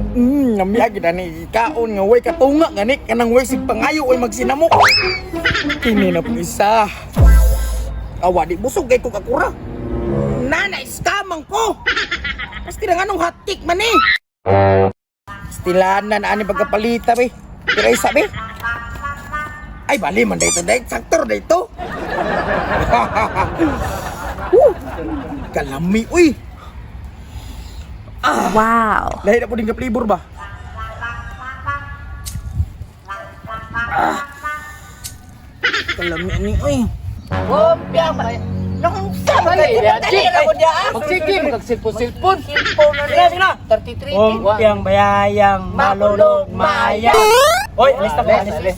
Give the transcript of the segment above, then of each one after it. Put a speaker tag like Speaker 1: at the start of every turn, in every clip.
Speaker 1: Namiya gid ani kaon nga way katunga gani kanang way sig pangayo way magsinamok. Kini na isa. Awa di busog kay ko kakura. Nana iskamang ko. Pasti na nganong hotcake man eh. Stilanan ani pagkapalita be. Kira isa be. Ay bali man dito dai saktor dito. Kalami uy.
Speaker 2: Wow.
Speaker 1: Lahi na po din ka flavor ba? Kalami ni uy.
Speaker 3: Lumpia ba? Nung sama kayo, dali na ko diya.
Speaker 4: Magsige, magsilpon-silpon.
Speaker 3: Silpon na rin.
Speaker 4: Sige na.
Speaker 3: 33.
Speaker 4: Umpiang bayayang malulog maayang. Oy, alis na ko, alis.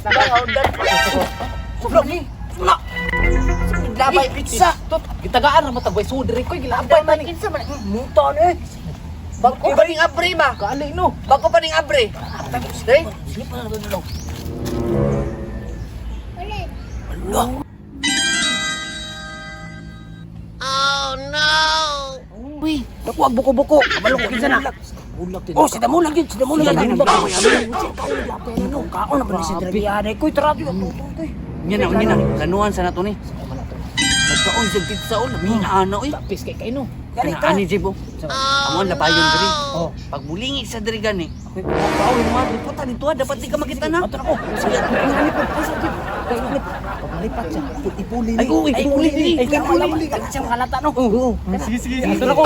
Speaker 3: Sublok ni. Sublok. Labay pizza.
Speaker 4: Tot, gitagaan ra matagway sudri ko gilabay man ni.
Speaker 3: Kinsa man. Muto ni. Bangko pa ning abre ba?
Speaker 4: Kaali no.
Speaker 3: Bangko pa ning abre. Dai.
Speaker 4: Sige pa na dulog.
Speaker 3: Uy, naku ang buko-buko. Kabalo ko kinsa na. Oh, sida mo lang yun. Sida mo lang yun. Kaon na pa ni si Drabiaday. Kuy, tarabi ka.
Speaker 4: Nya na, lanuan sa nato ni. Nagkaon sa pizza on, mina oy.
Speaker 3: Tapis kay kaino.
Speaker 4: Kana ani jibo. Amon labayon diri. Oh, pag mulingi sa diri gani. Ako'y kaon mo liputan nito dapat di ka makita na.
Speaker 3: Ato na ko. Sige, lipot. Pagmalipat siya. Ipuli ni.
Speaker 4: Ay, uy, ipuli ni.
Speaker 3: Ay, ipuli. Kaya siya makalata no. Oo.
Speaker 4: Sige, ato na ko.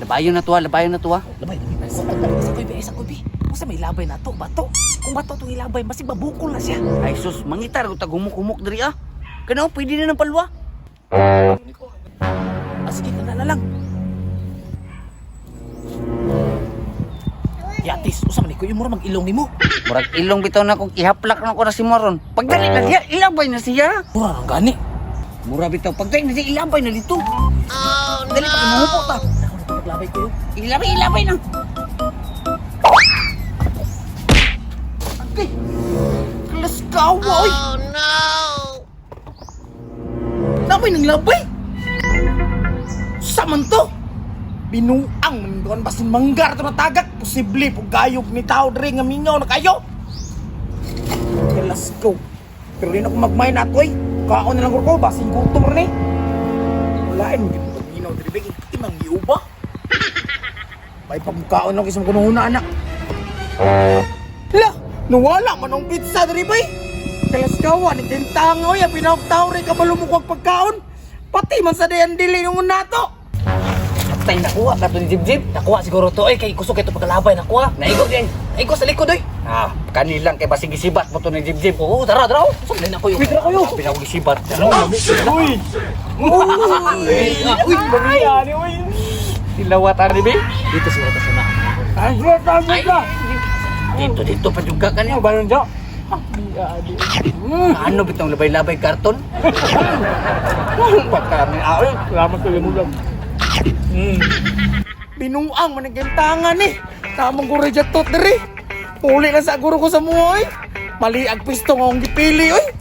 Speaker 4: Labayon na tuwa.
Speaker 3: Labay. Sa kuy. Kung may labay na to, bato. Kung bato itong ilabay, masig babukol na siya.
Speaker 4: Ay sus, mangitar ko tag humuk-humuk diri ah. Kana pwede na ng palwa.
Speaker 3: Sige ka na lang. Yatis, usa man ikaw yung mura mag-ilong nimo.
Speaker 4: Murag ilong bitaw na kong ihaplak na ko na si Maron. Pagdali na siya, ilabay na siya.
Speaker 3: Mura ang gani.
Speaker 4: Mura bitaw, pagdali na siya, ilabay na dito. Dali pa kinuhupo ta.
Speaker 3: Maglabay ko yun.
Speaker 4: Ilabay na.
Speaker 3: Okay. Kalas kawa, oy. Napay nang labay. Saman to. Binuang doon basin manggar to na tagak. Posible po gayog ni tao dre nga mingaw na kayo. Okay, let's go. Pero rin ako magmay na to eh. Kaon na lang ko basin gutom rin eh. Wala eh, hindi mo pag-minaw dre big. Imang iuba. May pagkaon lang isang kunuhuna anak. Hala, nawala man ang pizza dre bay. Kalas kawa ni tintanga oy, pinawtaw rin kabalo mo kong pagkaon. Pati man sa dayan dili yung nato. Tay nakuha kato ni Jib. Nakuha siguro to kay kusog ito pagkalabay nakuha. Naigo din. Naigo sa likod oy.
Speaker 4: Kanilang kay basig isibat mo to ni Jib.
Speaker 3: Oo, tara. Saan na ko yun? Tara kayo.
Speaker 4: Pinawag isibat.
Speaker 3: Uy. Uy, bagay uy.
Speaker 4: Tilawat ari be.
Speaker 3: Dito siguro ta sana.
Speaker 4: Dito pa juga kanyo.
Speaker 3: Banon jo.
Speaker 4: Ano bitong labay-labay karton? Pagkami ay.
Speaker 3: Salamat sa mo lang. Binuang man ang gantangan eh. Tamang ko rejatot diri. Uli na sa guro ko sa muoy. Mali ang pisto nga akong gipili oy.